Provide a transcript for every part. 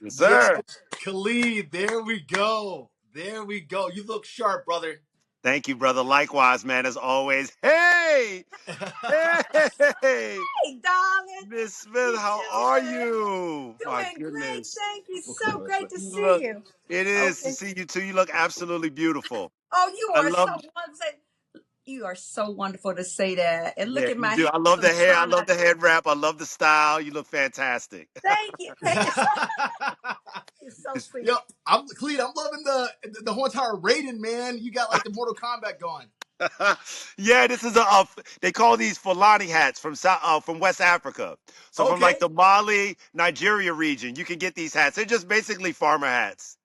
Yes, Yes, sir. Khalid. There we go. There we go. You look sharp, brother. Thank you, brother. Likewise, man, as always. Hey! Hey! Hey, darling. Miss How Smith, you how are doing? you? My Doing great. goodness. Thank you. We'll come So on this way. great to You see look, you. it is to Okay. see you too. You look absolutely beautiful. Oh, you I are so love, wonderful. You are so wonderful to say that. And look yeah, at you my do. I love the handsome hair. I son. love the head wrap. I love the style. You look fantastic. Thank you. Thank you. You're so sweet. Yo, Khalid. I'm loving the whole entire Raiden, man. You got like the Mortal Kombat going. Yeah, this is they call these Fulani hats from from West Africa. So from like Okay. the Mali, Nigeria region, you can get these hats. They're just basically farmer hats.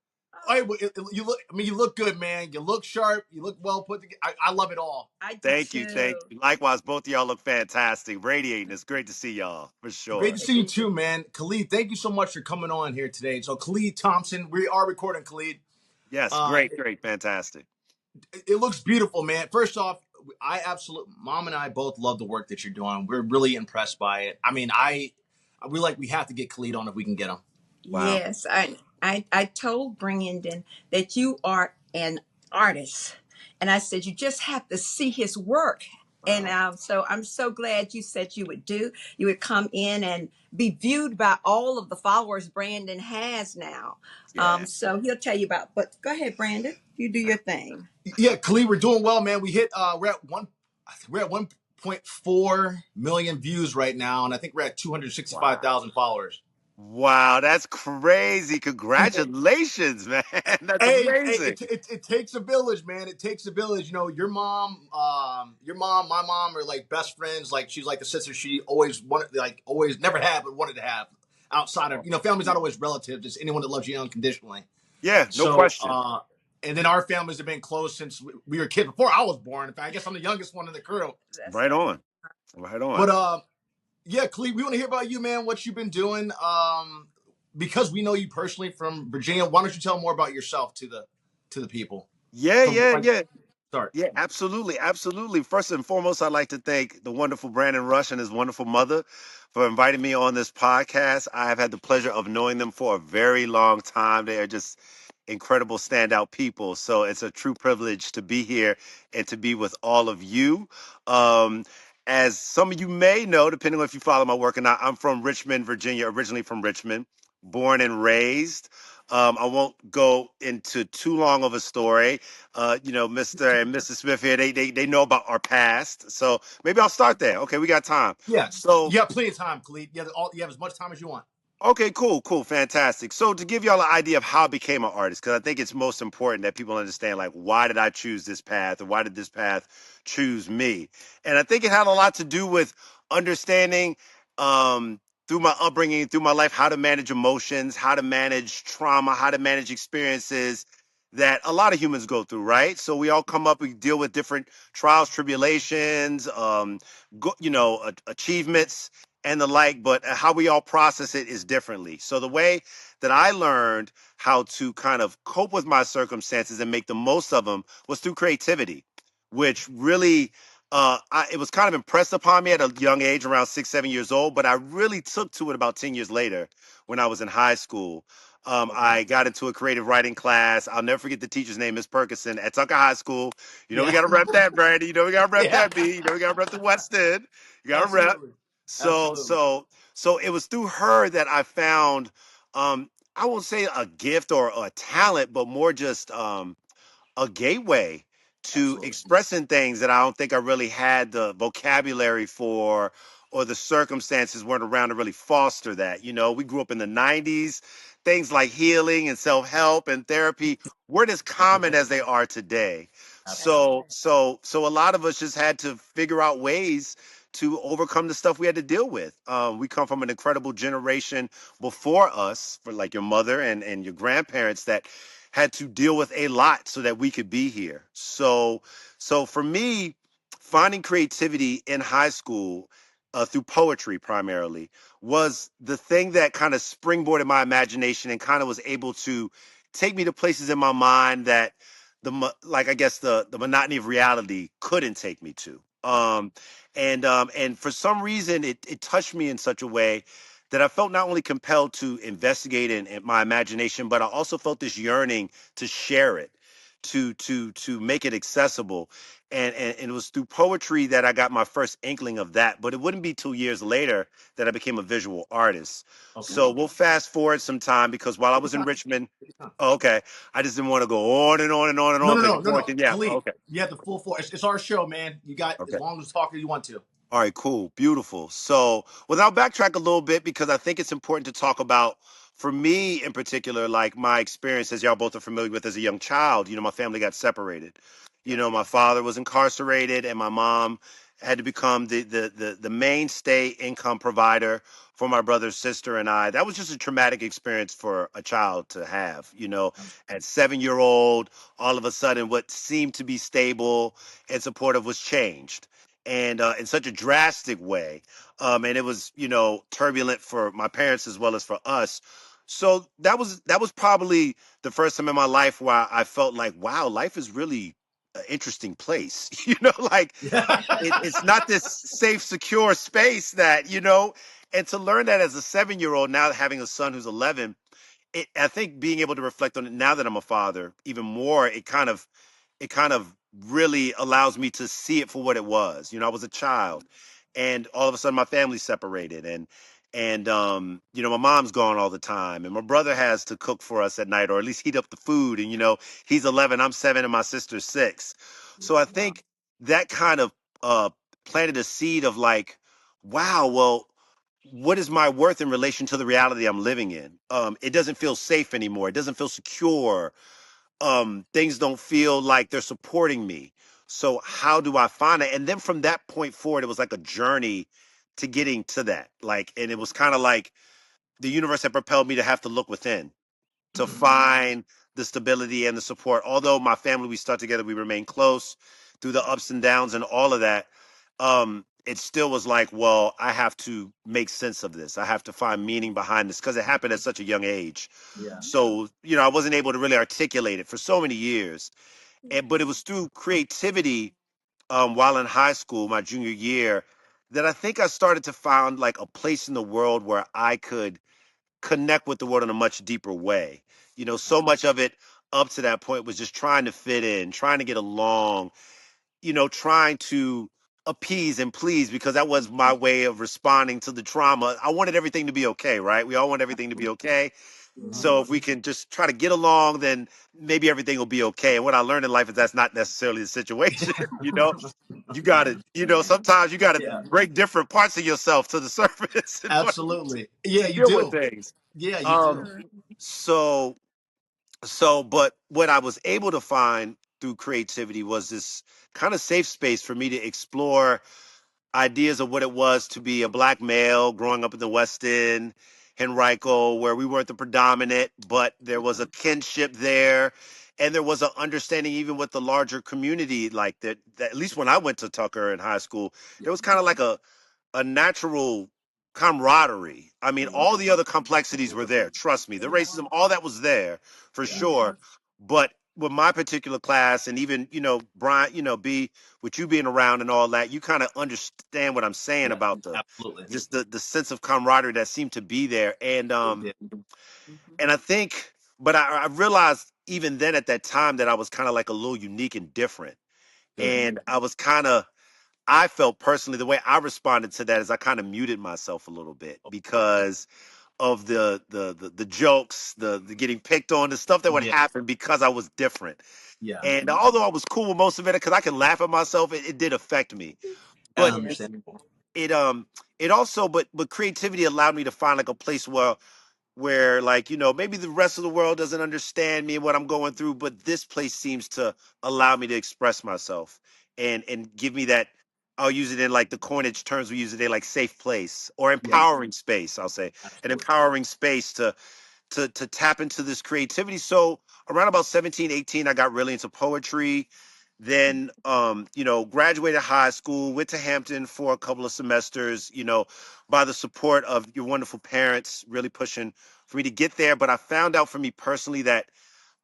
Hey, well, you look. I mean, you look good, man. You look sharp. You look well put together. I love it all. I do Thank you, too. thank you. Likewise, both of y'all look fantastic, radiating. It's great to see y'all for Great to sure. see you too, man. Khalid, thank you so much for coming on here today. So, Khalid Thompson, we are recording, Khalid. Yes, Uh, great, great, fantastic. it looks beautiful, man. First off, I absolutely, mom and I both love the work that you're doing. We're really impressed by it. I mean, we like we have to get Khalid on if we can get him. Wow. Yes, I told Brandon that you are an artist, and I said you just have to see his work. And Wow. so I'm so glad you said you would come in and be viewed by all of the followers Brandon has now. Yeah. So he'll tell you about. But go ahead, Brandon. You do your thing. Yeah, Khalid, we're doing well, man. We hit we're at 1.4 million views right now, and I think we're at Wow. 265,000 followers. Wow, that's crazy. Congratulations, man. That's Hey, amazing. it takes a village, man. It takes a village. You know, your mom, my mom are like best friends. Like she's like the sister she always wanted, like always never had, but wanted to have. Outside of family's not always relatives. It's anyone that loves you unconditionally. Yeah, no So, question. and then our families have been close since we were kids before I was born. In fact, I guess I'm the youngest one in the crew. That's Right right. on. Right on. But yeah, Cleve, we want to hear about you, man. What you've been doing. Because we know you personally from Virginia. Why don't you tell more about yourself to the people Yeah, from yeah, like yeah. start? Yeah, absolutely, absolutely. First and foremost, I'd like to thank the wonderful Brandon Rush and his wonderful mother for inviting me on this podcast. I have had the pleasure of knowing them for a very long time. They are just incredible standout people. So it's a true privilege to be here and to be with all of you. Um, as some of you may know, depending on if you follow my work or not, I'm from Richmond, Virginia, originally from Richmond, born and raised. I won't go into too long of a story. Mr. and Mrs. Smith here, they know about our past. So maybe I'll start there. Okay, we got time. Yeah, So, you have plenty of time, Khalid. You have as much time as you want. okay, cool, cool, fantastic. So to give y'all an idea of how I became an artist, because I think it's most important that people understand, like, why did I choose this path or why did this path choose me? And I think it had a lot to do with understanding through my upbringing, through my life, how to manage emotions, how to manage trauma, how to manage experiences that a lot of humans go through, right? So we all come up, we deal with different trials, tribulations, achievements and the like, but how we all process it is differently. So the way that I learned how to kind of cope with my circumstances and make the most of them was through creativity, which really it was kind of impressed upon me at a young age, around 6, 7 years old, but I really took to it about 10 years later when I was in high school. Okay. I got into a creative writing class. I'll never forget the teacher's name, Miss Perkison at Tucker High School. You know, we Yeah. got to rep that, Brady. You know, we got to rep Yeah. that, B. You know, we got to rep the West End. You got to rep. Absolutely. So, Absolutely. so, so it was through her that I found, I won't say a gift or a talent, but more just a gateway to Absolutely. expressing things that I don't think I really had the vocabulary for or the circumstances weren't around to really foster that. You know, we grew up in the 90s. Things like healing and self-help and therapy weren't as common as they are today. That's Absolutely. So a lot of us just had to figure out ways to overcome the stuff we had to deal with. We come from an incredible generation before us, for like your mother and your grandparents, that had to deal with a lot so that we could be here. So for me, finding creativity in high school through poetry primarily was the thing that kind of springboarded my imagination and kind of was able to take me to places in my mind that like I guess the monotony of reality couldn't take me to. And for some reason it touched me in such a way that I felt not only compelled to investigate in my imagination, but I also felt this yearning to share it, to make it accessible. And it was through poetry that I got my first inkling of that. But it wouldn't be 2 years later that I became a visual artist. Okay. So we'll fast forward some time because while I Take your was in time. Richmond, Take your time. oh, okay, I just didn't want to go on and on and on and No, on no, because no, you're no, going no. to, yeah, Khalid, okay. you have the full floor. It's our show, man. You got as Okay. long as talking you want to. All right, cool, beautiful. So, well, I'll backtrack a little bit because I think it's important to talk about, for me in particular, like my experience, as y'all both are familiar with, as a young child. My family got separated. Yep. My father was incarcerated, and my mom had to become the mainstay income provider for my brother, sister, and I. That was just a traumatic experience for a child to have. At 7 year old, all of a sudden, what seemed to be stable and supportive was changed, and in such a drastic way. And it was, turbulent for my parents as well as for us. So that was probably the first time in my life where I felt like, wow, life is really an interesting place. Like Yeah. it's not this safe, secure space that, and to learn that as a 7 year old, now having a son who's 11, I think being able to reflect on it now that I'm a father even more, it kind of really allows me to see it for what it was. I was a child, and all of a sudden my family's separated, and my mom's gone all the time, and my brother has to cook for us at night, or at least heat up the food. And he's 11, I'm 7, and my sister's 6. So I Wow. think that kind of uh, planted a seed of like, wow, well, what is my worth in relation to the reality I'm living in? It doesn't feel safe anymore. It doesn't feel secure. Things don't feel like they're supporting me. So how do I find it? And then from that point forward, it was like a journey to getting to that. Like, and it was kind of like the universe had propelled me to have to look within to find the stability and the support. Although my family, we stuck together, we remained close through the ups and downs and all of that. It still was like, well, I have to make sense of this. I have to find meaning behind this because it happened at such a young age. Yeah. So, I wasn't able to really articulate it for so many years. But it was through creativity, while in high school, my junior year, that I think I started to find like a place in the world where I could connect with the world in a much deeper way. So much of it up to that point was just trying to fit in, trying to get along, trying to appease and please, because that was my way of responding to the trauma. I wanted everything to be okay, right? We all want everything to be okay. Mhm. So if we can just try to get along, then maybe everything will be okay. And what I learned in life is that's not necessarily the situation. You got to, sometimes you got to Yeah. break different parts of yourself to the surface in order Absolutely. to Yeah, you deal with do. things. Yeah, you Um, do. so but what I was able to find through creativity was this kind of safe space for me to explore ideas of what it was to be a black male growing up in the West End, Henrico, where we weren't the predominant, but there was a kinship there. And there was an understanding even with the larger community, like that at least when I went to Tucker in high school, there was kind of like a natural camaraderie. I mean, all the other complexities were there. Trust me, the racism, all that was there for Yeah. sure. But with my particular class, and even Brian, B, with you being around and all that, you kind of understand what I'm saying Yeah. about the Absolutely. just the sense of camaraderie that seemed to be there. And Yeah. I think, but I realized even then at that time that I was kind of like a little unique and different, Good. and I felt personally the way I responded to that is I kind of muted myself a little bit because of the jokes, the getting picked on, the stuff that would Yeah. happen because I was different. Yeah. And although I was cool with most of it because I can laugh at myself, it did affect me. But Understandable. it it also but creativity allowed me to find like a place where like maybe the rest of the world doesn't understand me and what I'm going through, but this place seems to allow me to express myself and give me that. I'll use it in like the coinage terms we use today, like safe place or Yeah. empowering space. I'll say an Absolutely. empowering space to tap into this creativity. So around about 17, 18, I got really into poetry. Then graduated high school, went to Hampton for a couple of semesters, by the support of your wonderful parents, really pushing for me to get there. But I found out for me personally that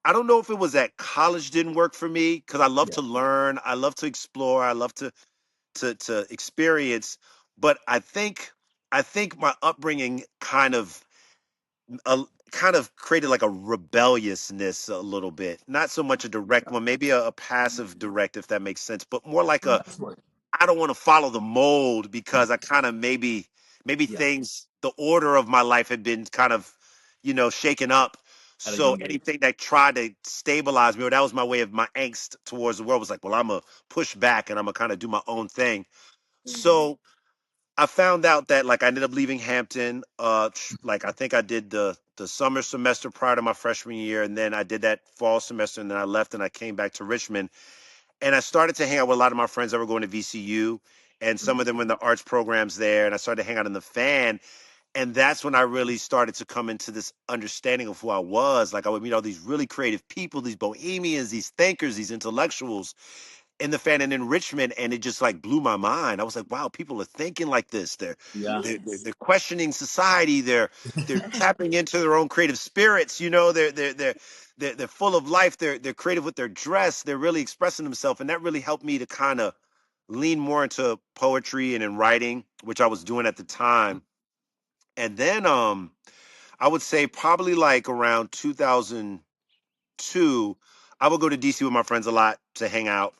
I don't know if it was that college didn't work for me because I love Yeah. to learn, I love to explore, I love to experience. But I think I think my upbringing kind of created like a rebelliousness a little bit. Not so much a direct one, maybe a passive direct, if that makes sense, but more like No, a absolutely. I don't want to follow the mold because I kind of maybe Yeah, things the order of my life had been kind of shaken up. at a So young age. anything that tried to stabilize me, or that was my way of my angst towards the world, was like, well, I'm gonna push back and I'm gonna kind of do my own thing. So I found out that like I ended up leaving Hampton. Like I think I did the summer semester prior to my freshman year, and then I did that fall semester, and then I left and I came back to Richmond, and I started to hang out with a lot of my friends that were going to VCU, and some of them were in the arts programs there, and I started to hang out in the fan, and that's when I really started to come into this understanding of who I was. Like I would meet all these really creative people, these bohemians, these thinkers, these intellectuals, in the fan and in Richmond, and it just like blew my mind. I was like, wow, people are thinking like this. They're Yeah, they're they're, they're questioning society. They're tapping into their own creative spirits. They're full of life. They're creative with their dress. They're really expressing themselves, and that really helped me to kind of lean more into poetry and in writing, which I was doing at the time. And then I would say probably like around 2002, I would go to DC with my friends a lot to hang out,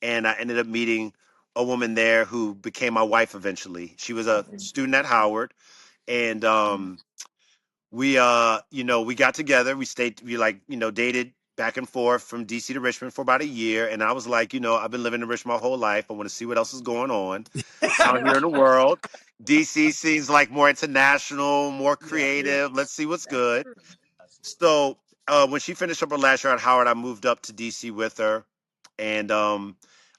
and I ended up meeting a woman there who became my wife eventually. She was a student at Howard, and we got together. We like dated back and forth from DC to Richmond for about a year, and I was like, I've been living in Richmond my whole life. I want to see what else is going on out here in the world. DC seems like more international, more yeah, creative. Let's see what's good. absolutely. So when she finished up her last year at Howard, I moved up to DC with her, and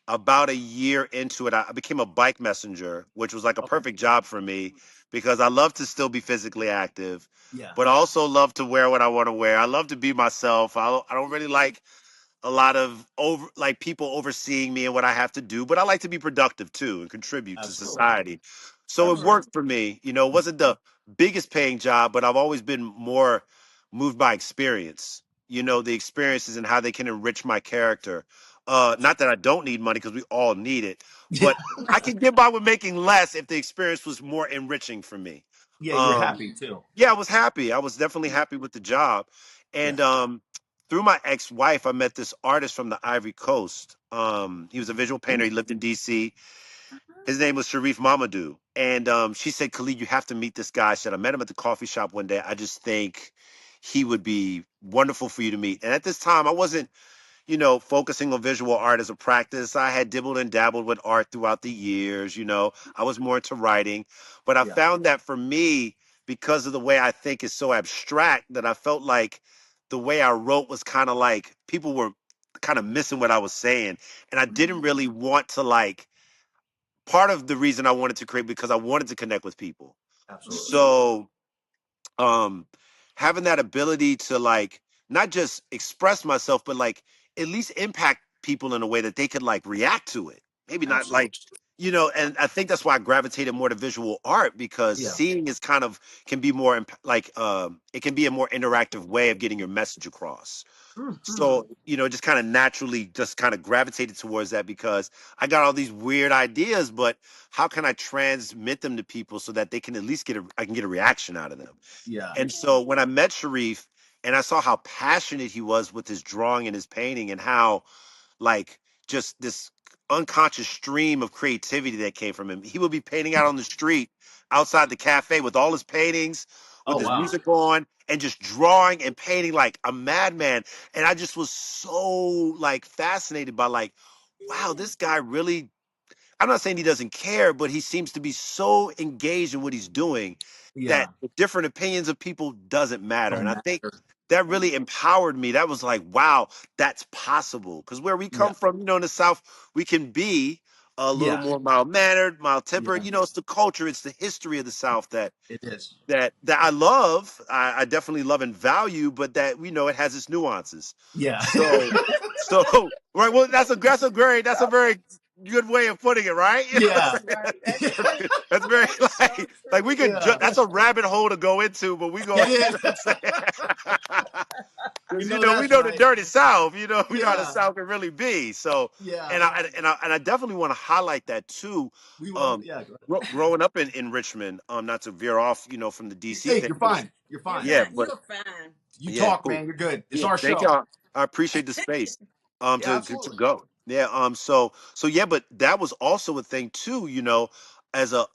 about a year into it, I became a bike messenger, which was like a Okay. perfect job for me because I love to still be physically active, Yeah, but I also love to wear what I want to wear. I love to be myself. I don't really like a lot of people overseeing me and what I have to do, but I like to be productive too and contribute to absolutely, society. So it absolutely. worked for me. It wasn't the biggest paying job, but I've always been more moved by experience. The experiences and how they can enrich my character. Not that I don't need money because we all need it, Yeah, but I can get by with making less if the experience was more enriching for me. yeah. You're Um, happy too. yeah, I was happy. I was definitely happy with the job. Yeah. And through my ex-wife, I met this artist from the Ivory Coast. He was a visual painter. He lived in DC. His name was Sharif Mamadou. And she said, Khalid, you have to meet this guy. I said, I met him at the coffee shop one day. I just think he would be wonderful for you to meet. And at this time, I wasn't focusing on visual art as a practice. I had dibbled and dabbled with art throughout the years. I was more into writing, but I Yeah, found that for me, because of the way I think is so abstract, that I felt like the way I wrote was kind of like people were kind of missing what I was saying. And I didn't really want to like, part of the reason I wanted to create because I wanted to connect with people. absolutely. So um having that ability to like not just express myself but like at least impact people in a way that they could like react to it, maybe not Absolutely. like and I think that's why I gravitated more to visual art because Yeah. seeing is kind of can be more it can be a more interactive way of getting your message across. Mhm. So just kind of naturally just kind of gravitated towards that because I got all these weird ideas, but how can I transmit them to people so that they can at least I can get a reaction out of them. Yeah. And so when I met Sharif and I saw how passionate he was with his drawing and his painting and how like just this unconscious stream of creativity that came from him. He would be painting out on the street outside the cafe with all his paintings, with Oh his wow. music on, and just drawing and painting like a madman. And I just was so like fascinated by like, wow, this guy really, I'm not saying he doesn't care, but he seems to be so engaged in what he's doing that Yeah. the different opinions of people doesn't matter. Don't And I think matter. that really empowered me. That was like, wow, that's possible. Because where we Yeah. come from, in the South, we can be a little Yeah. more mild mannered, mild tempered. Yeah. It's the culture, it's the history of the South that It is. that I love. I definitely love and value, but that it has its nuances. Yeah. So so right. Well, that's a very good way of putting it, right? Yeah. Right. That's true. That's very That's so like we true. could Yeah. that's a rabbit hole to go into, but we go. It is. You Because know we that's know the right. dirty South. We know how the Yeah, South can really be. So, yeah. and I definitely want to highlight that too. We will. Um, Yeah. Go growing up in Richmond, not to veer off, from the ahead. DC Hey, thing, you're but fine. You're You're fine. yeah, fine. but You're fine. You yeah, talk, cool. man. You're good. It's Yeah, our thank show. y'all. I appreciate the space. Yeah, To absolutely. go. Yeah. So yeah, but that was also a thing too. As a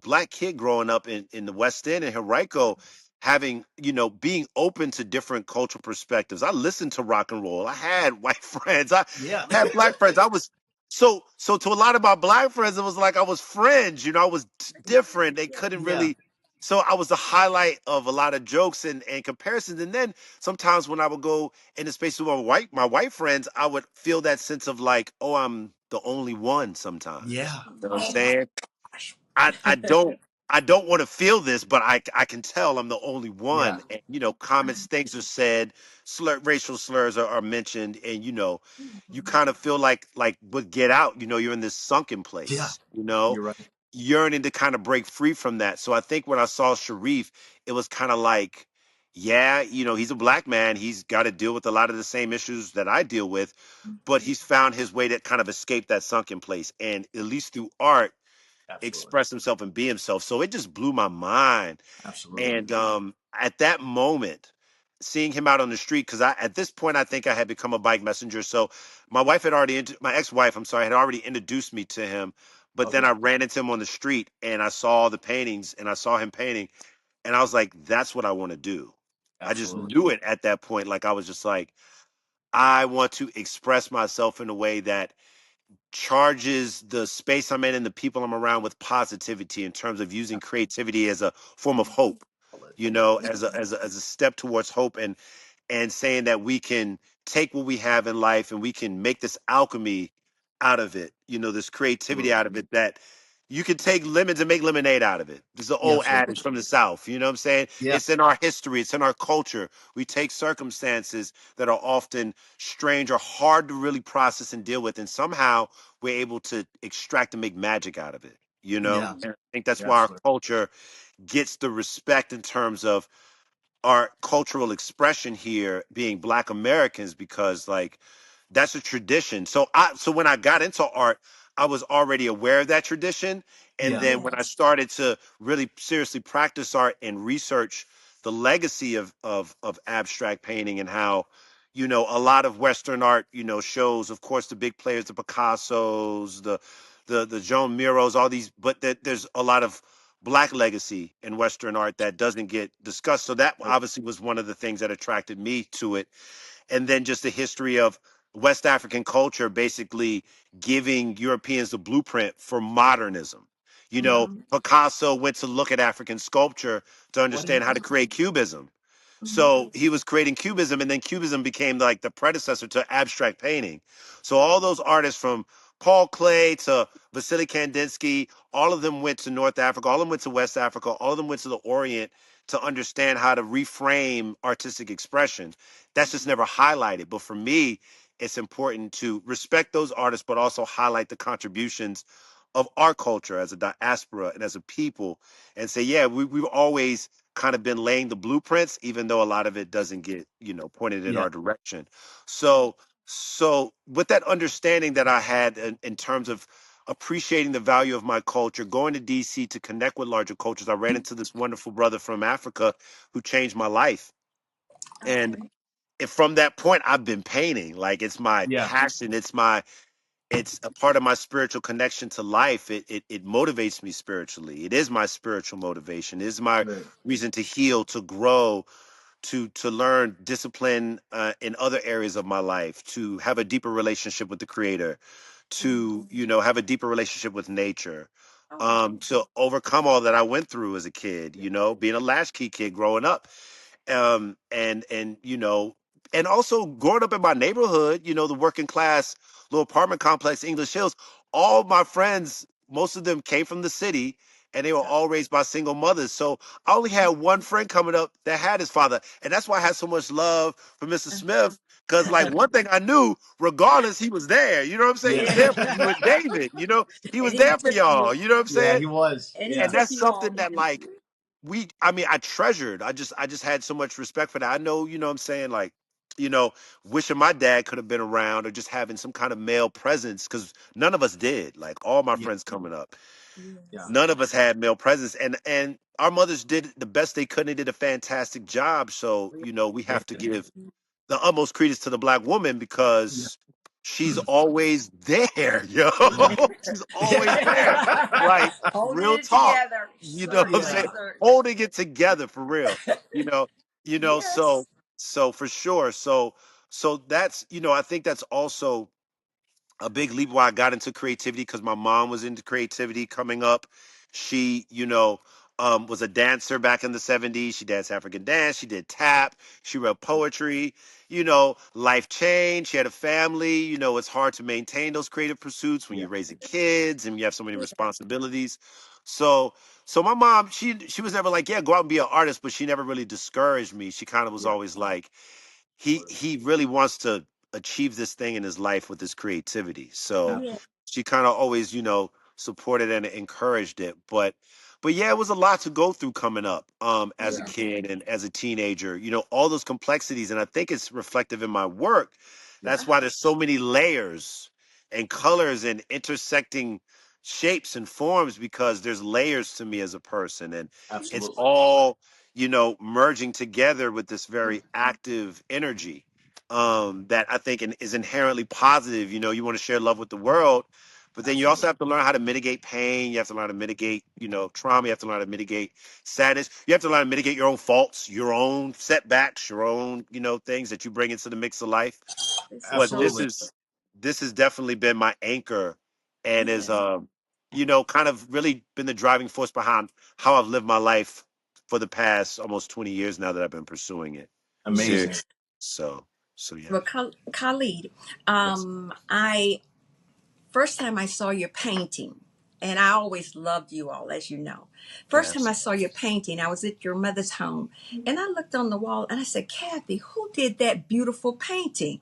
black kid growing up in the West End in Henrico, having being open to different cultural perspectives. I listened to rock and roll. I had white friends. I Yeah. had black friends. I was so to a lot of my black friends, it was like I was fringe. I was different. They couldn't Yeah. really. So I was the highlight of a lot of jokes and comparisons. And then sometimes when I would go in the space with my white friends, I would feel that sense of like, oh, I'm the only one sometimes. Yeah. You know what I'm Oh my saying? gosh. I don't want to feel this, but I can tell I'm the only Yeah. one. And comments, things are said, racial slurs are mentioned, and you kind of feel like with Get Out, you're in this sunken Yeah. place, You're right. yearning to kind of break free from that. So I think when I saw Sharif, it was kind of like, yeah, he's a black man. He's got to deal with a lot of the same issues that I deal with, but he's found his way to kind of escape that sunken place. And at least through art, Absolutely. express himself and be himself. So it just blew my mind. Absolutely. And at that moment, seeing him out on the street, because at this point I think I had become a bike messenger. So my ex-wife, I'm sorry, had already introduced me to him. But then Okay. I ran into him on the street and I saw the paintings and I saw him painting, and I was like, that's what I want to do. I just Absolutely. knew it at that point. Like I was just like, I want to express myself in a way that charges the space I'm in and the people I'm around with positivity in terms of using creativity as a form of hope, as a step towards hope, and saying that we can take what we have in life and we can make this alchemy out of it, this creativity Absolutely. out of it, that you can take lemons and make lemonade out of it. This is an Yeah. old Absolutely. adage from the South. You know what I'm saying? Yeah. It's in our history, it's in our culture. We take circumstances that are often strange or hard to really process and deal with, and somehow we're able to extract and make magic out of it. Yeah. And I think that's Yeah. why our Absolutely. culture gets the respect in terms of our cultural expression here being black Americans, because like that's a tradition. So when I got into art, I was already aware of that tradition. And Yeah. then when I started to really seriously practice art and research the legacy of abstract painting, and how a lot of Western art shows, of course, the big players, the Picassos, the Joan Miros, all these, but there's a lot of black legacy in Western art that doesn't get discussed. So that Nope. obviously was one of the things that attracted me to it. And then just the history of West African culture basically giving Europeans the blueprint for modernism. Picasso went to look at African sculpture to What did he understand how to do? create cubism. So he was creating cubism, and then cubism became like the predecessor to abstract painting. So all those artists from Paul Klee to Vasily Kandinsky, all of them went to North Africa, all of them went to West Africa, all of them went to the Orient to understand how to reframe artistic expression. That's just never highlighted. But for me, it's important to respect those artists, but also highlight the contributions of our culture as a diaspora and as a people, and say, yeah, we've always kind of been laying the blueprints, even though a lot of it doesn't get, pointed in Yeah. our direction. So with that understanding that I had in terms of appreciating the value of my culture, going to DC to connect with larger cultures, I ran into this wonderful brother from Africa who changed my life. And Okay. from that point, I've been painting. Like it's my Yeah. passion. It's a part of my spiritual connection to life. It motivates me spiritually. It is my spiritual motivation. It is my Right. reason to heal, to grow, to learn discipline in other areas of my life, to have a deeper relationship with the Creator, to have a deeper relationship with nature, to overcome all that I went through as a kid. Being a latchkey kid growing up, and and also growing up in my neighborhood, the working class little apartment complex, English Hills. All my friends, most of them came from the city, and they were Yeah. all raised by single mothers. So I only had one friend coming up that had his father, and that's why I had so much love for Mr. Smith. Because like one thing I knew, regardless, he was there. You know what I'm saying? He was Yeah. there for you and David. He And was he there for took you y'all. on. You know what I'm Yeah. saying? He was. And he And Yeah. took that's you on. something that like I treasured. I just had so much respect for that. I know, you know what I'm saying, like you know, wishing my dad could have been around, or just having some kind of male presence, because none of us did. Like all my Yeah. friends coming up, Yeah. Yes. none of us had male presence, and our mothers did the best they could and did a fantastic job. So we Yeah. have to give the utmost credence to the black woman, Yeah. because she's always there, yo. Yeah. She's always there. Yeah. Like, Holding real it talk. together. You know what I'm Certainly, saying? Yeah. certainly. Holding it together for real. You know, so Yes. for sure. So that's, I think that's also a big leap why I got into creativity, because my mom was into creativity coming up. She, was a dancer back in the 70s. She danced African dance. She did tap. She wrote poetry. Life changed. She had a family. It's hard to maintain those creative pursuits when Yeah. you're raising kids and you have so many responsibilities. So, so my mom, she was never like, yeah, go out and be an artist, but she never really discouraged me. She kind of was Yeah. always like, he really wants to achieve this thing in his life with his creativity. So Yeah. she kind of always, supported and encouraged it. But yeah, it was a lot to go through coming up as a Yeah. kid and as a teenager. All those complexities, and I think it's reflective in my work. Yeah. That's why there's so many layers and colors and intersecting shapes and forms, because there's layers to me as a person, and it's Absolutely. all merging together with this very active energy that I think is inherently positive. You want to share love with the world, but then you also Absolutely. have to learn how to mitigate pain. You have to learn how to mitigate, trauma. You have to learn how to mitigate sadness. You have to learn how to mitigate your own faults, your own setbacks, your own, things that you bring into the mix of life. This is But so Absolutely. this has definitely been my anchor, and is yes. kind of really been the driving force behind how I've lived my life for the past almost 20 years now that I've been pursuing it Amazing. seriously. So yeah. Well, Khalid, Yes. I first time I saw your painting, and I always loved you all, as you know. First time Yes. I saw your painting, I was at your mother's home, and I looked on the wall and I said, Kathy, who did that beautiful painting?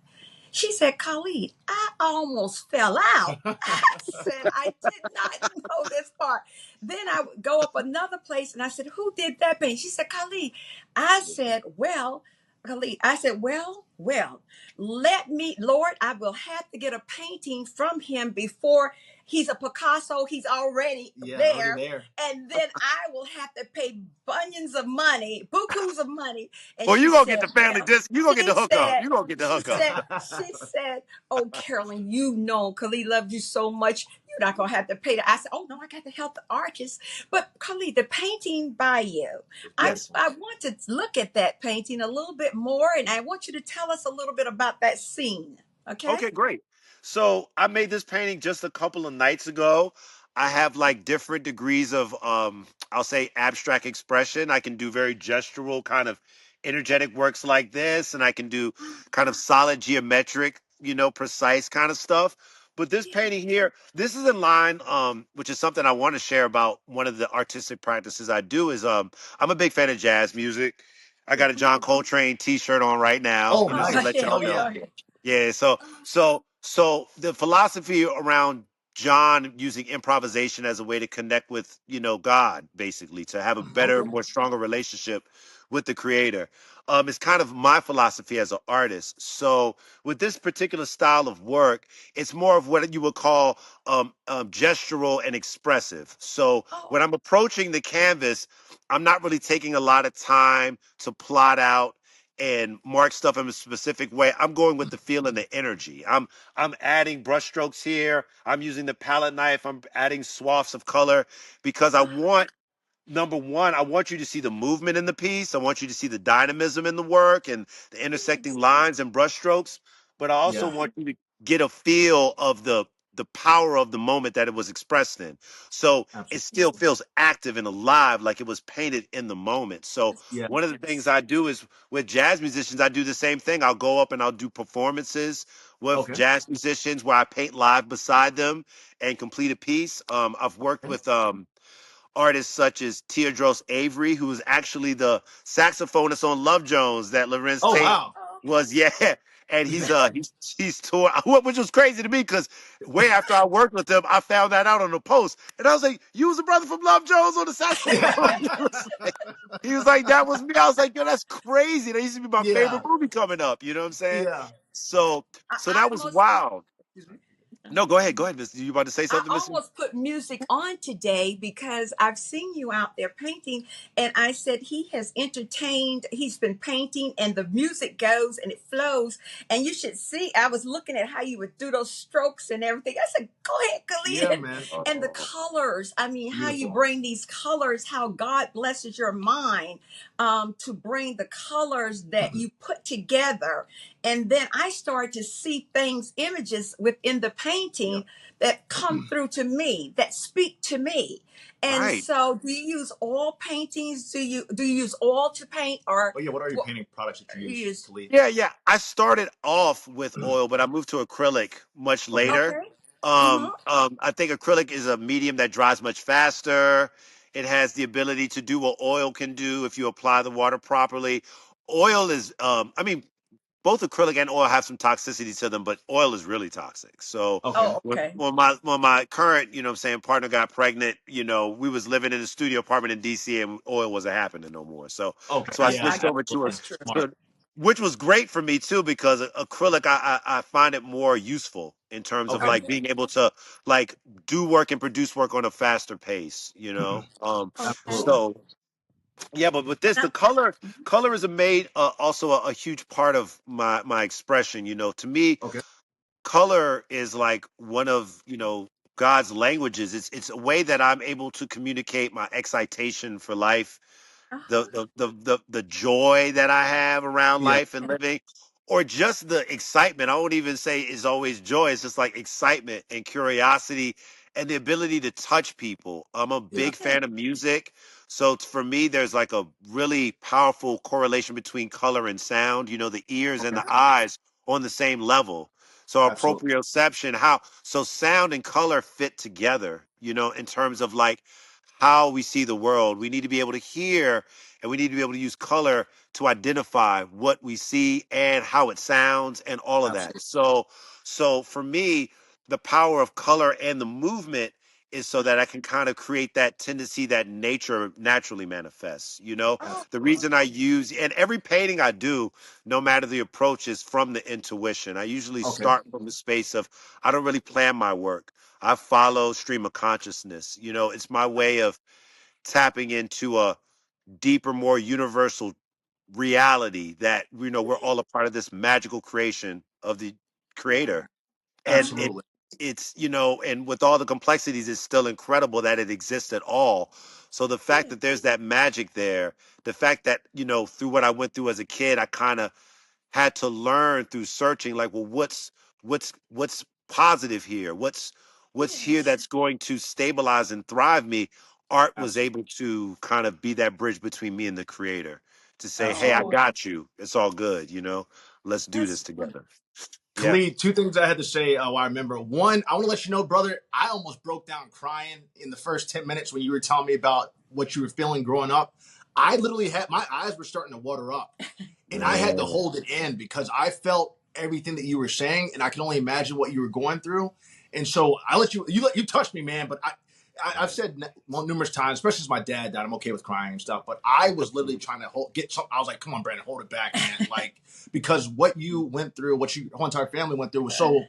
She said, Khalid, I almost fell out. I said, I did not know this part. Then I would go up another place and I said, who did that painting? She said, Khalid. I said, well, Khalid, I said, well, let me, Lord, I will have to get a painting from him before he's a Picasso. He's already Yeah. Already there. there. And then I will have to pay bunions of money, bukus of money. And Well, she you gonna get said, the family well, disc. You gonna get the she hookup. said, You gonna get the hookup. she said, oh, Carolyn, you know, Khalid loved you so much. You're not going to have to pay. I said, oh, no, I got to help the artist. But Khalid, the painting by you, Yes. I want to look at that painting a little bit more. And I want you to tell us a little bit about that scene. Okay? Okay, great. So I made this painting just a couple of nights ago. I have like different degrees of I'll say abstract expression. I can do very gestural kind of energetic works like this, and I can do kind of solid geometric, precise kind of stuff. But this Yeah. painting here, this is in line, which is something I want to share about one of the artistic practices I do is I'm a big fan of jazz music. I Yeah. got a John Coltrane t-shirt on right now, Oh, just to Oh, nice. let yeah. y'all Hell know. yeah. Go ahead. Yeah, so the philosophy around using improvisation as a way to connect with, God, basically, to have a better, Okay. more stronger relationship with the creator. Is kind of my philosophy as an artist. So with this particular style of work, it's more of what you would call gestural and expressive. So when Oh, I'm approaching the canvas, I'm not really taking a lot of time to plot out and mark stuff in a specific way. I'm going with the feel and the energy. I'm adding brushstrokes here. I'm using the palette knife. I'm adding swaths of color because I want number one, I want you to see the movement in the piece. I want you to see the dynamism in the work and the intersecting yes. lines and brushstrokes. But I also Yeah. want you to get a feel of the power of the moment that it was expressed in. So it Absolutely. still feels active and alive, like it was painted in the moment. So Yeah. one of the things I do is with jazz musicians, I do the same thing. I'll go up and I'll do performances with Okay. jazz musicians where I paint live beside them and complete a piece. I've worked Okay. with artists such as Teardros Avery, who was actually the saxophonist on Love Jones that Lorenz Oh, Tate wow. Oh, okay. was, yeah. and he's tour, which was crazy to me because way after I worked with him, I found that out on the post, and I was like, "You was a brother from Love Jones on the saxophone." Yeah. He was like, "That was me." I was like, "Yo, that's crazy. That used to be my favorite Yeah. movie coming up." You know what I'm saying? Yeah. So, so I that was almost put wild. Excuse me. No, go ahead, Miss. You about to say I something, Missy? almost put music on today because I've seen you out there painting, and I said he has entertained. He's been painting, and the music goes and it flows. And you should see. I was looking at how you would do those strokes and everything. I said, "Go ahead, Yeah, Khalid." man. And the Oh, colors. I mean, how you Beautiful. bring these colors. How God blesses your mind to bring the colors that you put together. And then I started to see things, images within the Yeah. painting that come through to me, that speak to me. And right. so, do you use oil paintings? Do you use oil to paint, or Oh yeah. What are your what painting products that you you use, use? Khalid? Yeah, yeah. I started off with oil, but I moved to acrylic much Okay. later. Okay. Mm-hmm. I think acrylic is a medium that dries much faster. It has the ability to do what oil can do if you apply the water properly. Oil is, I mean, both acrylic and oil have some toxicity to them, but oil is really toxic. So Okay. Oh, okay. when my current, you know what I'm saying, partner got pregnant, we was living in a studio apartment in DC and oil wasn't happening no more. So Okay. so I Yeah. switched over to a That's true. Smart. to which was great for me too because acrylic I find it more useful in terms of Okay. like Okay. being able to like do work and produce work on a faster pace, you know. Okay. Absolutely. So yeah, but with this, Uh, the color is a made also a huge part of my expression. To me, Okay. color is like one of God's languages. It's a way that I'm able to communicate my excitation for life, the uh-huh. the joy that I have around Yeah. life and living, or just the excitement. I won't even say is always joy. It's just like excitement and curiosity and the ability to touch people. I'm a Yeah. big Okay. fan of music. So for me, there's like a really powerful correlation between color and sound. The ears and Okay. the eyes on the same level. So Absolutely. proprioception, how so sound and color fit together, in terms of like how we see the world. We need to be able to hear and we need to be able to use color to identify what we see and how it sounds and all of that. Absolutely. So for me, the power of color and the movement is so that I can kind of create that tendency that nature naturally manifests. Oh, The Absolutely. reason I use and every painting I do, no matter the approach, is from the intuition. I usually Okay. start from the space of I don't really plan my work. I follow stream of consciousness. It's my way of tapping into a deeper, more universal reality that we're all a part of this magical creation of the yeah. creator. And Absolutely. and with all the complexities, it's still incredible that it exists at all. So the fact Yeah. that there's that magic there, the fact that, through what I went through as a kid, I kind of had to learn through searching, like, well, what's positive here? What's here Yes. that's going to stabilize and thrive me? Art was Absolutely. able to kind of be that bridge between me and the creator to say, hey, I Absolutely. Oh, got you. It's all good, let's do this that's together. Yeah. Khalid, two things I had to say while I remember. One, I want to let you know, brother, I almost broke down crying in the first 10 minutes when you were telling me about what you were feeling growing up. I literally had my eyes were starting to water up and I had to Man. hold it in because I felt everything that you were saying and I can only imagine what you were going through. And so I you touched me, man, but I've said numerous times, especially as my dad, that I'm okay with crying and stuff. But I was literally trying to get some. I was like, "Come on, Brandon, hold it back, man!" Like because what you went through, what your whole entire family went through, was so.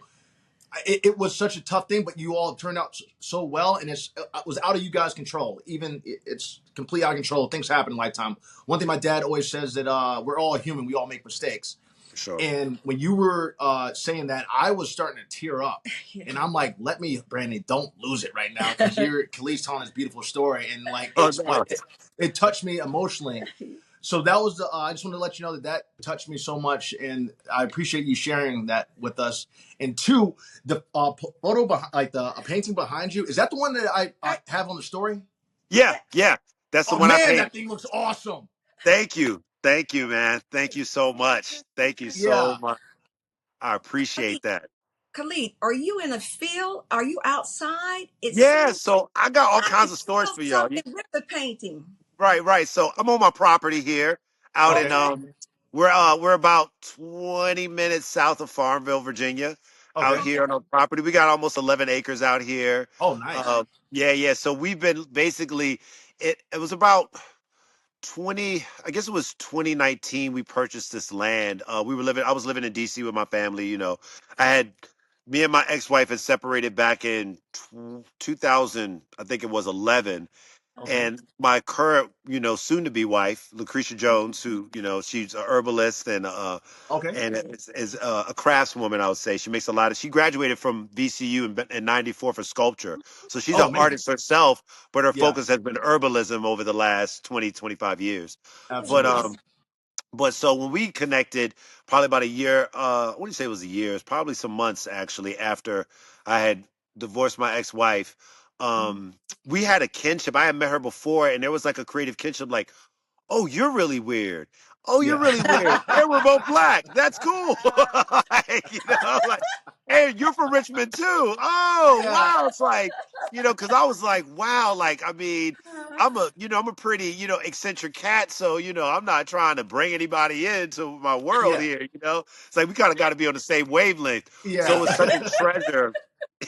It was such a tough thing, but you all turned out so well, and it was out of you guys' control. Even it's complete out of control. Things happen in lifetime. One thing my dad always says that we're all human. We all make mistakes. For sure. And when you were saying that, I was starting to tear up. yeah. And I'm like, let me, Brandon, don't lose it right now. Because you're Khalid's telling this beautiful story. And like, Oh it's no. it touched me emotionally. So that was I just wanted to let you know that touched me so much. And I appreciate you sharing that with us. And two, the photo behind, like the a painting behind you, is that the one that I I, have on the story? Yeah, that, yeah. That's the Oh, one I man, that painted. thing looks awesome. Thank you. Thank you, man. Thank you so much. Thank you so Yeah. much. I appreciate Khalid, that. Khalid, are you in a field? Are you outside? It Yeah, seems so I got all I can kinds of stories feel for y'all. something with the painting. Right, right. So I'm on my property here out in Okay. Okay. We're about 20 minutes south of Farmville, Virginia, out Okay. here on our property. We got almost 11 acres out here. Oh, nice. Yeah, yeah. So we've been basically it was about 20, I guess it was 2019 we purchased this land. I was living in DC with my family, I had me and my ex-wife had separated back in 2000, I think it was 11, Okay. and my current, soon to be wife, Lucretia Jones, who, she's a herbalist Okay. and is a craftswoman, I would say. She makes a lot of. She graduated from VCU in '94 for sculpture, so she's Oh, an amazing. artist herself. But her Yeah, focus has been herbalism over the last 20, 25 years. But absolutely. Yes. um, but so when we connected, probably about a year, I wouldn't say it was a year, it's probably some months actually after I had divorced my ex-wife. Um, we had a kinship. I had met her before, and there was like a creative kinship, like, oh, you're really weird. Oh, you're Yeah. really weird. And we're both black. That's cool. Like, like, hey, you're from Richmond too. Oh, Yeah. wow. It's like, because I was like, wow, like, I mean, I'm a pretty, eccentric cat. So, I'm not trying to bring anybody into my world Yeah. here. It's like we kind of got to be on the same wavelength. So it Yeah. was such a treasure.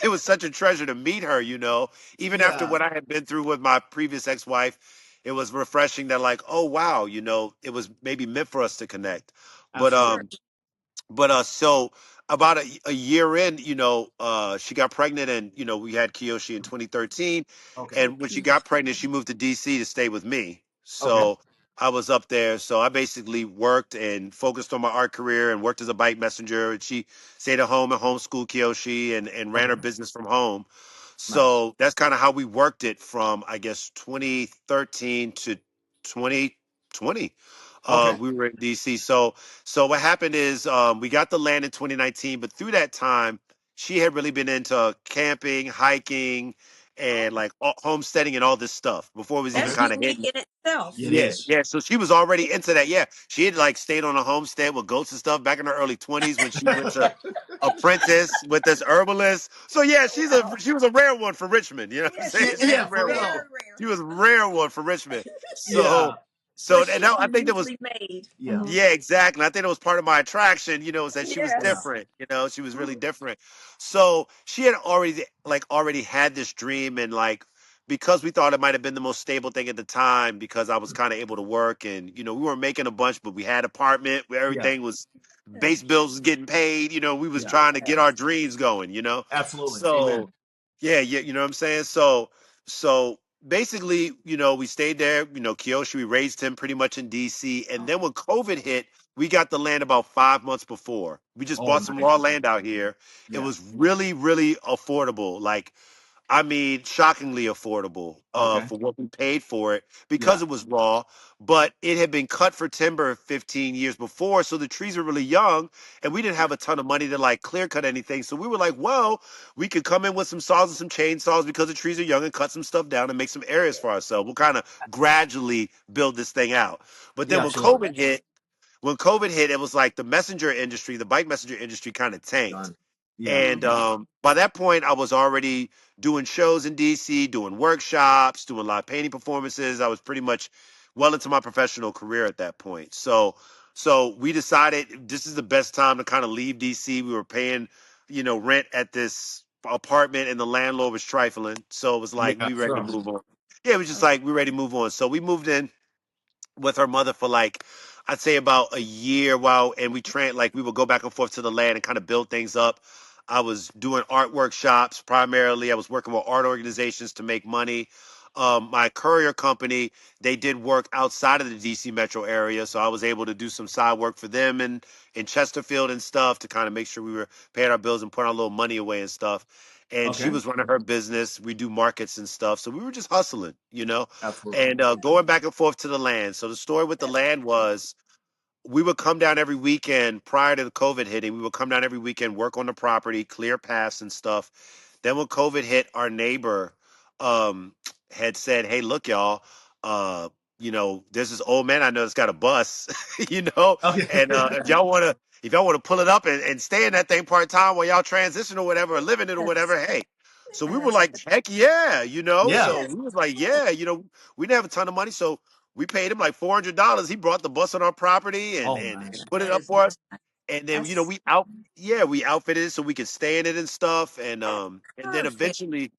It was such a treasure to meet her. Even after Yeah. what I had been through with my previous ex-wife, it was refreshing that, like, oh wow, it was maybe meant for us to connect. But Absolutely. Sure. um so about a year in, she got pregnant, and we had Kiyoshi in 2013. Okay. And when she got pregnant, she moved to DC to stay with me. Okay. So I was up there. So I basically worked and focused on my art career and worked as a bike messenger. And she stayed at home and homeschooled Kiyoshi and ran her Okay. business from home. Nice. So that's kind of how we worked it from, I guess, 2013 to 2020. Okay. We were in DC. So what happened is, we got the land in 2019, but through that time, she had really been into camping, hiking, and like homesteading and all this stuff before it was even Okay. That's kind of unique hidden. in itself. It Yeah, is. yeah. So she was already into that. Yeah, she had like stayed on a homestead with goats and stuff back in her early 20s when she went to apprentice with this herbalist. So yeah, Wow. she was a rare one for Richmond. You know what I'm Yeah, saying? she Yeah, She was is a yeah, for rare one. real. very rare. She was a rare one for Richmond. So Yeah. so But and she's I think that was. uniquely made. Yeah. Mhm. Yeah, exactly. I think it was part of my attraction, is that she was Yeah. Yes. different. She was really different. So she had already had this dream, and like, because we thought it might have been the most stable thing at the time, because I was kind of able to work, and we weren't making a bunch, but we had apartment where Yeah. everything was, Yes. base bills was getting paid. We was Yeah. trying to get Yes. our dreams going. Absolutely. So Amen. yeah, yeah, you know what I'm saying? So basically, we stayed there, Kiyoshi, we raised him pretty much in DC. And then when COVID hit, we got the land about 5 months before. We just Oh, bought some raw nice. land out here. It Yeah. was really, really affordable. Like, I mean, shockingly affordable, Okay. for what we paid for it, because Yeah. it was raw, but it had been cut for timber 15 years before. So the trees were really young, and we didn't have a ton of money to like clear cut anything. So we were like, well, we could come in with some saws and some chainsaws because the trees are young, and cut some stuff down and make some areas for ourselves. We'll kind of gradually build this thing out. But then Yeah. when Absolutely. COVID hit, it was like the messenger industry, the bike messenger industry kind of tanked. Done. Yeah. And by that point, I was already doing shows in DC, doing workshops, doing live painting performances. I was pretty much well into my professional career at that point. So we decided this is the best time to kind of leave DC. We were paying, rent at this apartment, and the landlord was trifling. So it was like Yeah. we ready to Sure. move on. Yeah, it was just like we ready to move on. So we moved in with her mother for like, I'd say about a year, while and we would go back and forth to the land and kind of build things up. I was doing art workshops primarily. I was working with art organizations to make money. My courier company, they did work outside of the DC metro area, so I was able to do some side work for them in Chesterfield and stuff, to kind of make sure we were paying our bills and putting our little money away and stuff. And she Okay. was running her business. We do markets and stuff, so we were just hustling. Absolutely. And going back and forth to the land. So the story with the land was, we would come down every weekend prior to the COVID hitting. We would come down every weekend, work on the property, clear paths and stuff. Then when COVID hit, our neighbor um, had said, "Hey, look, y'all, uh, there's this old man I know that's got a bus, and Okay. if y'all want to pull it up and stay in that thing part time while y'all transition or whatever, or live in it or Yes. whatever, hey." So we were Yes. like, heck yeah. Yeah. So Yes. we was like, yeah, we didn't have a ton of money. So we paid him like $400. He brought the bus on our property and, Oh, and, and nice. put it That up is for us. And then, that's we outfitted it so we could stay in it and stuff. And then perfect. eventually,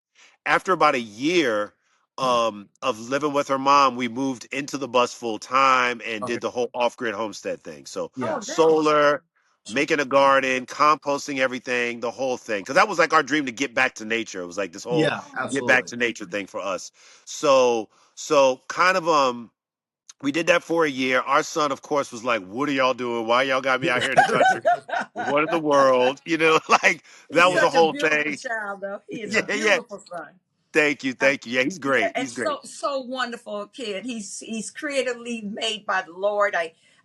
after about a year of living with her mom, we moved into the bus full time and Okay. did the whole off grid homestead thing. So Yeah. Oh, that is solar, So making a garden, composting everything, the whole thing. Because that was like our dream to get back to nature. It was like this whole yeah, get back absolutely. to nature thing for us. So kind of we did that for a year. Our son, of course, was like, "What are y'all doing? Why y'all got me out here in the country? What in the world?" Like that He's was Yeah. a such a whole beautiful thing. child, though. He is a Yeah, yeah. beautiful son. Thank you, Uh, thank you. Yeah, he's yeah, great. and He's great. so wonderful kid. He's creatively made by the Lord.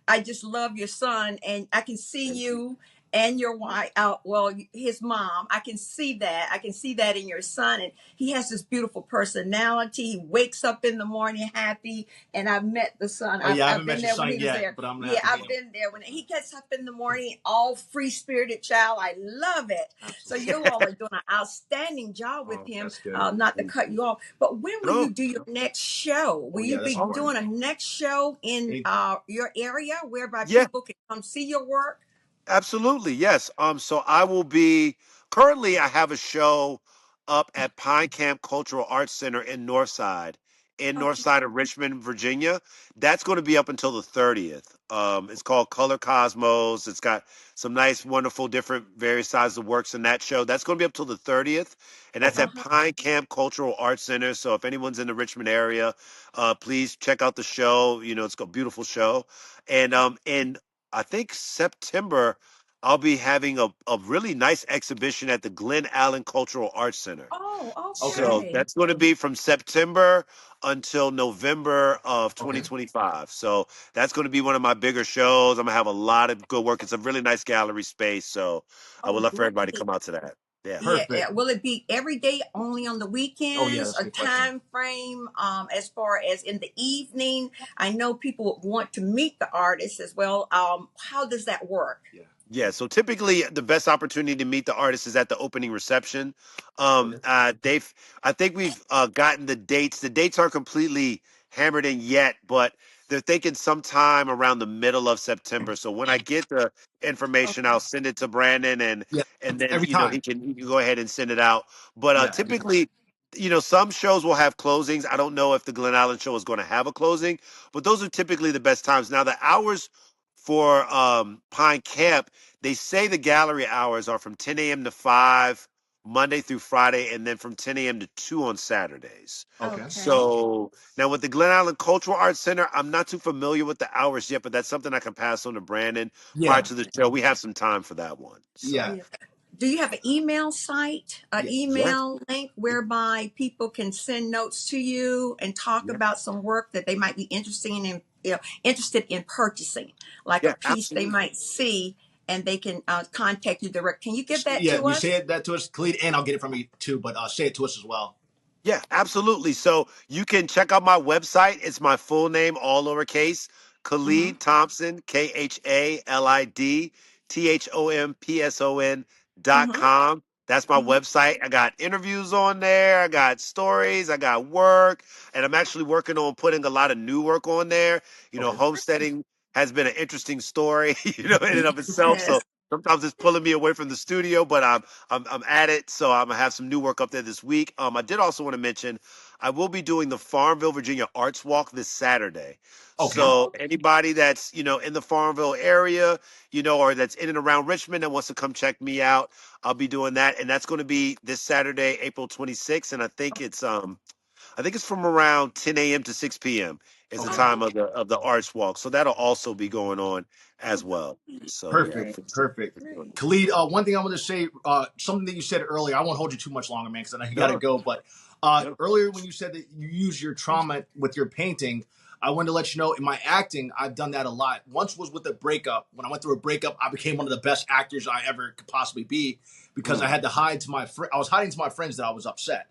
I just love your son, and I can see Thank you. you and your wife out. Well, his mom. I can see that. I can see that in your son, and he has this beautiful personality. He wakes up in the morning happy. And I met the son. Oh yeah, I I've haven't been met your there when son he was yet, there. but I'm gonna Yeah, have to meet I've him. been there when he gets up in the morning, all free spirited child. I love it. So Absolutely. you all are doing an outstanding job with Oh, him. that's good. Not to cut you off, but when will No. you do your next show? Oh Will yeah, you that's be important. doing a next show in Any- your area whereby Yeah, people can come see your work? absolutely. Yes. So I will be currently I have a show up at Pine Camp Cultural Arts Center in Northside, Okay. of Richmond, Virginia. That's going to be up until the 30th. It's called Color Cosmos. It's got some nice, wonderful, different various sizes of works in that show. That's going to be up till the 30th. And that's Okay. at Uh-huh. Pine Camp Cultural Arts Center. So if anyone's in the Richmond area, please check out the show. It's a beautiful show. And I think September, I'll be having a really nice exhibition at the Glen Allen Cultural Arts Center. Oh, Okay. So okay. that's going to be from September until November of Okay. 2025. So that's going to be one of my bigger shows. I'm going to have a lot of good work. It's a really nice gallery space. So I Oh, would love for everybody to great. come out to that. Yeah. Yeah, Perfect. will it be every day, only on the Oh yeah, weekends? that's a A good question. time frame, as far as in the evening? I know people want to meet the artists as well. How does that work? Yeah. Yeah, so typically the best opportunity to meet the artist is at the opening reception. Okay. I think we've gotten the dates. The dates aren't completely hammered in yet, but they're thinking sometime around the middle of September. So when I get the information, Okay. I'll send it to Brandon, and Yeah. and then Every time. he can go ahead and send it out. But Yeah. Every time. typically, some shows will have closings. I don't know if the Glen Allen show is going to have a closing, but those are typically the best times. Now the hours for Pine Camp, they say the gallery hours are from 10 a.m. to 5 Monday through Friday, and then from 10 a.m. to 2 on Saturdays. Okay. Okay. So now with the Glen Island Cultural Arts Center, I'm not too familiar with the hours yet, but that's something I can pass on to Brandon prior Yeah. to the show. We have some time for that one. So Yeah. Yeah. Do you have an email site, an Yeah. yeah, email link whereby people can send notes to you and talk yeah, about some work that they might be interested in purchasing, like a yeah, piece they absolutely. might see, and they can contact you direct. Can you give that Yeah. to You us? say that to us, Khalid, and I'll get it from you too. But say it to us as well. Yeah, absolutely. So you can check out my website. It's my full name, all lowercase. Mm-hmm. Khalid Thompson, Mm-hmm. KHALIDTHOMPSON.com. That's my Mm-hmm. website. I got interviews on there. I got stories. I got work. And I'm actually working on putting a lot of new work on there. Okay. Homesteading has been an interesting story, in and of itself. So Yes. sometimes it's pulling me away from the studio, but I'm at it, so I'm gonna have some new work up there this week. I did also want to mention I will be doing the Farmville, Virginia Arts Walk this Saturday. Okay. So Oh, anybody that's in the Farmville area, or that's in and around Richmond that wants to come check me out, I'll be doing that, and that's going to be this Saturday, April 26th, and I think it's from around 10 a.m. to 6 p.m. is the Okay. oh, time of the Arts Walk. So that'll also be going on as oh, well. great, So yeah. great, Perfect. Perfect. great. Khalid, one thing I want to say, something that you said earlier. I won't hold you too much longer, man, because I know you got to No, go. But no. earlier, when you said that you use your trauma with your painting, I wanted to let you know in my acting, I've done that a lot. Once was with a breakup. When I went through a breakup, I became one of the best actors I ever could possibly be because I Mm, had to hide to my I was hiding to my friends that I was upset,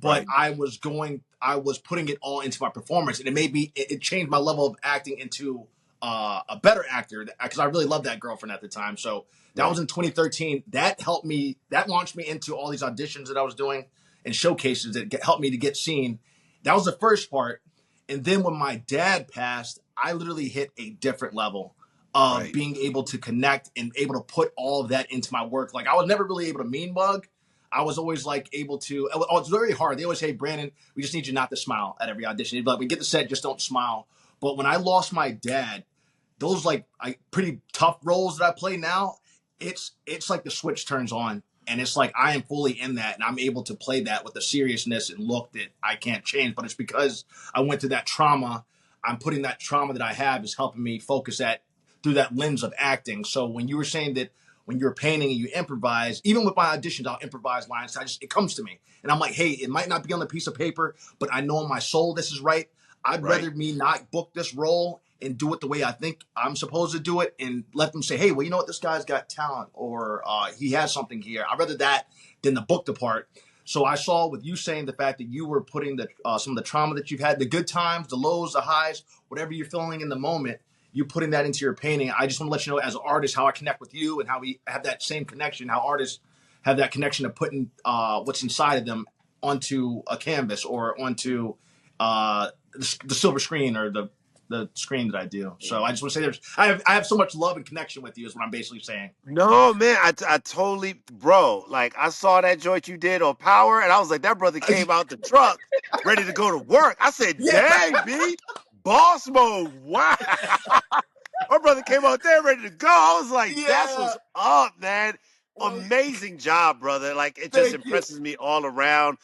but right. Mhm. I was putting it all into my performance, and it changed my level of acting into a better actor because I really loved that girlfriend at the time. So that was Right. in 2013. That helped me. That launched me into all these auditions that I was doing and showcases that helped me to get seen. That was the first part. And then when my dad passed, I literally hit a different level of Right. being able to connect and able to put all of that into my work. Like I was never really able to mean mug. I was always like able to. Oh, it's very hard. They always say, Brandon, we just need you not to smile at every audition. They'd be like, we get the set, just don't smile. But when I lost my dad, those like pretty tough roles that I play now, it's like the switch turns on, and it's like I am fully in that, and I'm able to play that with a seriousness and look that I can't change. But it's because I went through that trauma. I'm putting that trauma that I have is helping me focus at through that lens of acting. So when you were saying that when you're painting and you improvise, even with my auditions, I'll improvise lines. It comes to me, and I'm like, hey, it might not be on the piece of paper, but I know in my soul this is right. I'd Right. rather me not book this role and do it the way I think I'm supposed to do it, and let them say, hey, well, you know what, this guy's got talent, or he has something here. I'd rather that than the book the part. So I saw with you saying the fact that you were putting the some of the trauma that you've had, the good times, the lows, the highs, whatever you're feeling in the moment, you putting that into your painting. I just want to let you know, as an artist, how I connect with you and how we have that same connection, how artists have that connection of putting what's inside of them onto a canvas or onto the silver screen or the screen that I do. So I just want to say I have so much love and connection with you is what I'm basically saying. No, man, I totally, bro. Like I saw that joint you did on Power, and I was like, that brother came out the truck ready to go to work. I said, Yeah. dang, B, boss mode. Wow. My brother came out there ready to go. I was like, that's Yeah. what's up, man. Well, Amazing job, brother. Like it just thank you. impresses me all around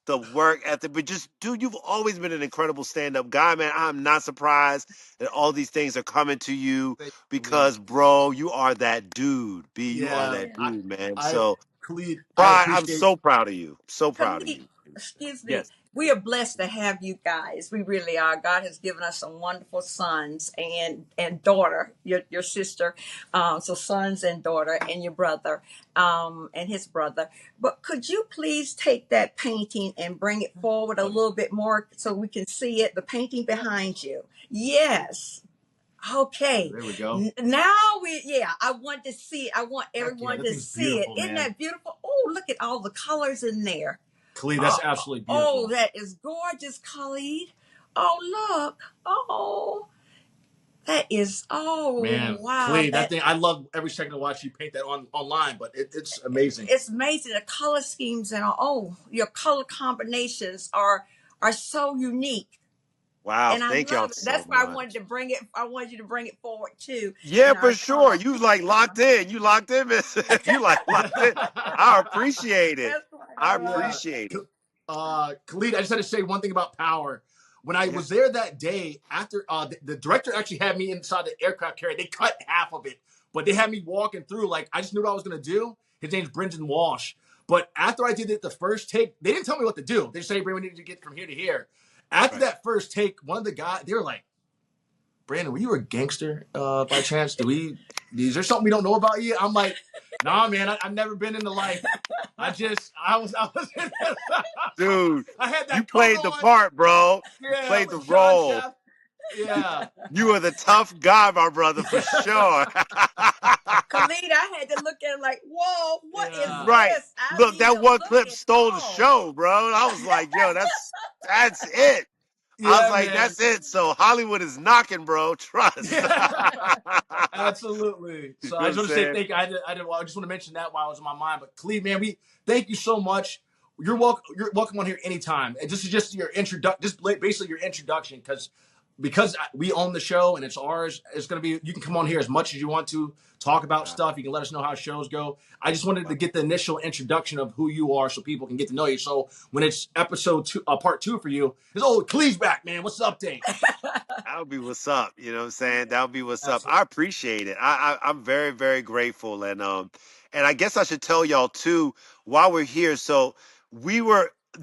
the work ethic. But just, dude, you've always been an incredible stand-up guy, man. I'm not surprised that all these things are coming to you Thank you, Khalid. because, bro, you are that dude. B, you are Yeah. that dude, man. I So, Khalid, I pride. I'm appreciate. so proud of you. So proud of Khalid, you. excuse me. Yes. We are blessed to have you guys. We really are. God has given us some wonderful sons and daughter, your sister. So sons and daughter, and your brother, and his brother. But could you please take that painting and bring it forward a little bit more so we can see it? The painting behind you. Yes. Okay. There we go. Now yeah, I want to see it. I want Heck yeah, everyone that to thing's see it. beautiful, Isn't man. that beautiful? Oh, look at all the colors in there. Khalid, that's Oh, absolutely oh, beautiful. that is gorgeous, Khalid. Oh, look. Oh, that is, oh, Man, wow. Khalid, that thing, I love every second to watch you paint that online, but it's amazing. It's amazing. The color schemes and oh, your color combinations are so unique. Wow. And I Thank y'all love it. so That's why I wanted much. to bring it. I wanted you to bring it forward too Yeah, in for our sure. You like locked in. You locked in, man. You like locked in. I appreciate it. That's right. I All right. Yeah. appreciate it. Khalid, I just had to say one thing about Power. When I Yeah. was there that day, after the director actually had me inside the aircraft carrier, they cut half of it, but they had me walking through. Like I just knew what I was gonna do. His name's Brendan Walsh. But after I did it the first take, they didn't tell me what to do. They just said, "Hey, Brandon, we need to get from here to here." After Right. that first take, one of the guys, they were like, Brandon, were you a gangster by chance? Is there something we don't know about you? I'm like, nah, man, I've never been into life. I was Dude, I had you that coat played the on. part, bro. You Yeah, played the like Sean role. Chef. Yeah. You were the tough guy, my brother, for sure. Khalid, I had to look at him like, whoa, what is Yeah. Right. this? I Look, mean, that the one look clip at stole the all. show, bro. And I was like, yo, that's it. I was Yeah, like, man. that's it. So Hollywood is knocking, bro. Trust. You Yeah. know Absolutely. So what I I'm just want to say saying? thank you. I just want to mention that while I was in my mind. But Cleve, man, we thank you so much. You're welcome. You're welcome on here anytime. And this is just your introduction, just basically your introduction, because we own the show and it's ours. It's gonna be. You can come on here as much as you want to talk about Wow. stuff. You can let us know how shows go. I just wanted to get the initial introduction of who you are, so people can get to know you. So when it's episode two, part two for you, it's Cleve's back, man. What's the update? That would be what's up. You know what I'm saying? That would be what's up. Absolutely. I appreciate it. I'm very, very grateful. And I guess I should tell y'all too, while we're here. So we were on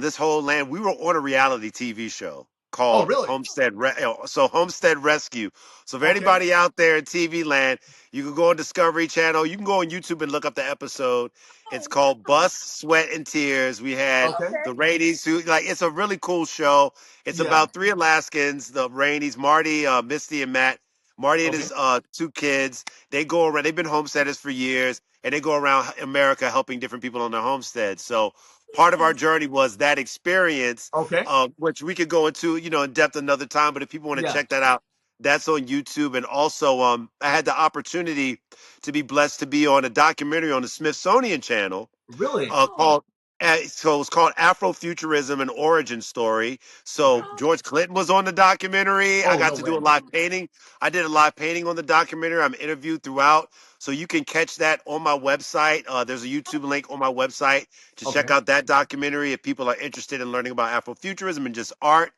this whole land, we were on a reality TV show Oh, called really? Homestead Rescue. So for Okay. anybody out there in TV land, you can go on Discovery Channel. You can go on YouTube and look up the episode. It's Oh, called Bust, Sweat, and Tears. We had Okay. okay. the Rainies who like it's a really cool show. It's Yeah. about three Alaskans, the Rainies, Marty, Misty, and Matt. Marty and Okay. his two kids. They go around. They've been homesteaders for years, and they go around America helping different people on their homesteads. So part of our journey was that experience, Okay. which we could go into, in depth another time. But if people want to Yeah. check that out, that's on YouTube. And also, I had the opportunity to be blessed to be on a documentary on the Smithsonian Channel Really? Oh, called. So it's called Afrofuturism: An Origin Story. So Okay. oh, George Clinton was on the documentary. I Oh, got no to do a way. live painting. I did a live painting on the documentary. I'm interviewed throughout. So you can catch that on my website. There's a YouTube link on my website to check Okay. out that documentary if people are interested in learning about Afrofuturism and just art.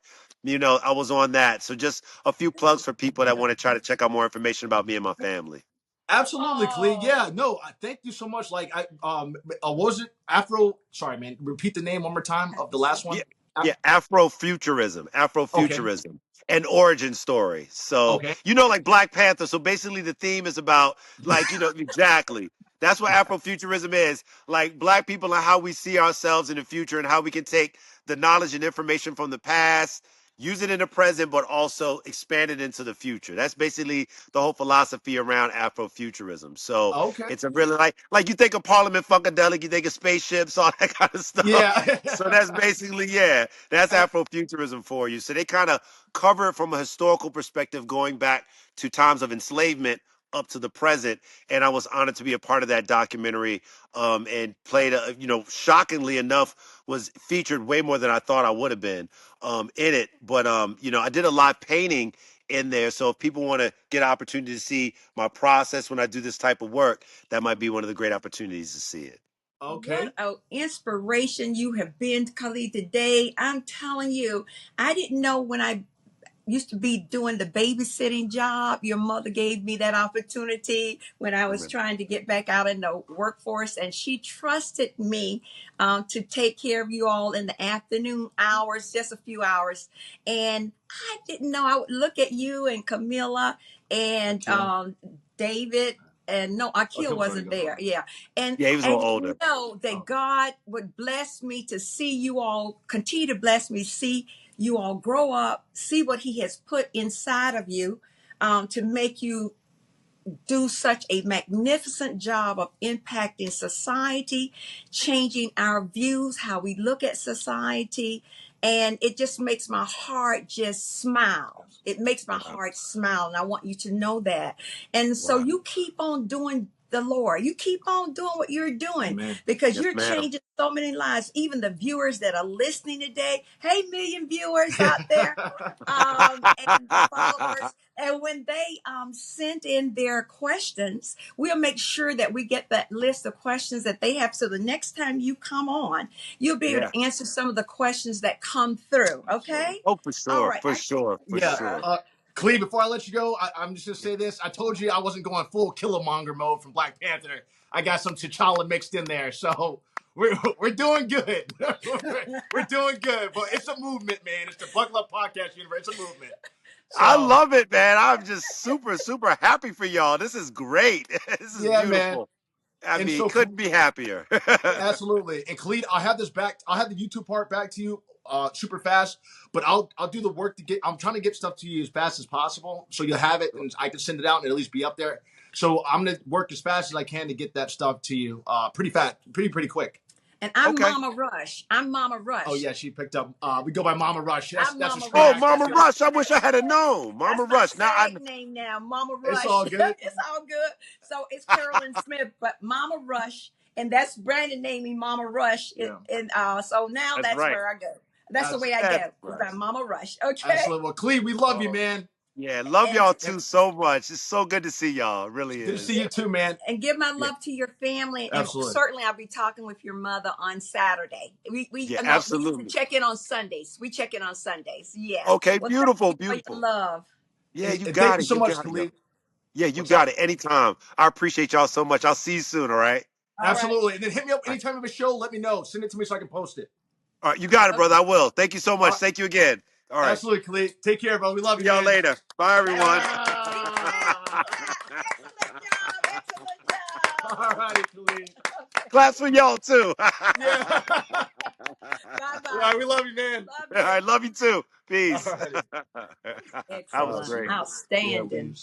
I was on that. So just a few plugs for people that want to try to check out more information about me and my family. Absolutely, Khalid. Yeah, oh. no, thank you so much. Like, what was it Afro? Sorry, man. Repeat the name one more time of the last Yeah, one. yeah, Afrofuturism, Okay, Afrofuturism, an origin story. So, okay. like Black Panther. So basically, the theme is about, like, exactly. That's what Afrofuturism is. Like, Black people and how we see ourselves in the future and how we can take the knowledge and information from the past, use it in the present, but also expand it into the future. That's basically the whole philosophy around Afrofuturism. So Okay. it's a really like you think of Parliament Funkadelic, you think of spaceships, all that kind of stuff. Yeah. So that's basically, that's Afrofuturism for you. So they kind of cover it from a historical perspective, going back to times of enslavement up to the present. And I was honored to be a part of that documentary, and played, shockingly enough, was featured way more than I thought I would have been, in it. But, I did a live painting in there. So if people want to get an opportunity to see my process when I do this type of work, that might be one of the great opportunities to see it. Okay. What an inspiration you have been, Khalid, today. I'm telling you, I didn't know when I used to be doing the babysitting job. Your mother gave me that opportunity when I was Amen. trying to get back out in the workforce, and she trusted me to take care of you all in the afternoon hours, just a few hours. And I didn't know I would look at you and Camilla and Akil. David. And no, Akil Akil was already wasn't there. gone. Yeah, and Yeah, he was a little older. know that Oh, God would bless me to see you all continue to bless me, see you all grow up, see what He has put inside of you to make you do such a magnificent job of impacting society, changing our views, how we look at society. And it just makes my heart just smile. It makes my Wow. heart smile. And I want you to know that. And so Wow. you keep on doing the Lord. You keep on doing what you're doing amen. because Yes, you're ma'am. changing so many lives. Even the viewers that are listening today. Hey, million viewers out there. And the followers. And when they send in their questions, we'll make sure that we get that list of questions that they have. So the next time you come on, you'll be able Yeah. to answer some of the questions that come through. Absolutely. Okay. Oh, for All sure. right. For sure. For Yeah. sure. Cleve, before I let you go, I'm just gonna say this. I told you I wasn't going full Killmonger mode from Black Panther. I got some T'Challa mixed in there, so we're doing good. We're doing good, but it's a movement, man. It's the Buckle Up Podcast Universe. It's a movement. I So love it, man. I'm just super, super happy for y'all. This is great. This is yeah, man. beautiful. I And mean, so couldn't be happier. absolutely. And Khalid, I'll have this back. I'll have the YouTube part back to you super fast. But I'll do the work to get. I'm trying to get stuff to you as fast as possible, so you'll have it and I can send it out and at least be up there. So I'm gonna work as fast as I can to get that stuff to you. Pretty fast, pretty quick. And I'm Okay. Mama Rush. I'm Mama Oh Rush. yeah, she picked up. We go by Mama Rush. I'm That's a Mama street Oh, Rush. accent Mama That's too. my Rush. I wish I had known. Mama That's my Rush. Now I sag name now, Mama It's Rush. all good. It's all good. So it's Carolyn Smith, but Mama Rush, and that's Brandon naming Mama Rush. Yeah. And so now That's that's right. where I go. That's the That's way I That's go. Is right. by Mama Rush. Okay. absolutely. Well, Cleve, we love you, Oh, man. yeah. Love And y'all And too so much. It's so good to see y'all. It really good to see is. you too, man. and give my Yeah. love to your family, and Absolutely. certainly I'll be talking with your mother on Saturday. We Yeah, no, we used to absolutely. check in on Sundays. We check in on Sundays. Yeah. Okay. Well, thank Beautiful. you for your Beautiful. love. Yeah, you And thank got you it. so You much, got it, yo. Khalid. Yeah, you What's got up? it. Anytime. I appreciate y'all so much. I'll see you soon. All right. All right. Absolutely. And then hit me up All right. anytime of a show. Let me know. Send it to me so I can post it. All right. You got it, Okay. brother. I will. Thank you so All much. right. Thank you again. All right. Absolutely, Khalid. Take care, bro. We love See you, y'all man. later. Bye, everyone. Be Yeah. blessed. Excellent job. Excellent All job. righty, Khalid. Okay. Claps for y'all too. All Yeah. Bye All bye. right. We love you, man. Love you. right. Love you too. All Peace. righty. That was Excellent. great. Yeah, Outstanding. we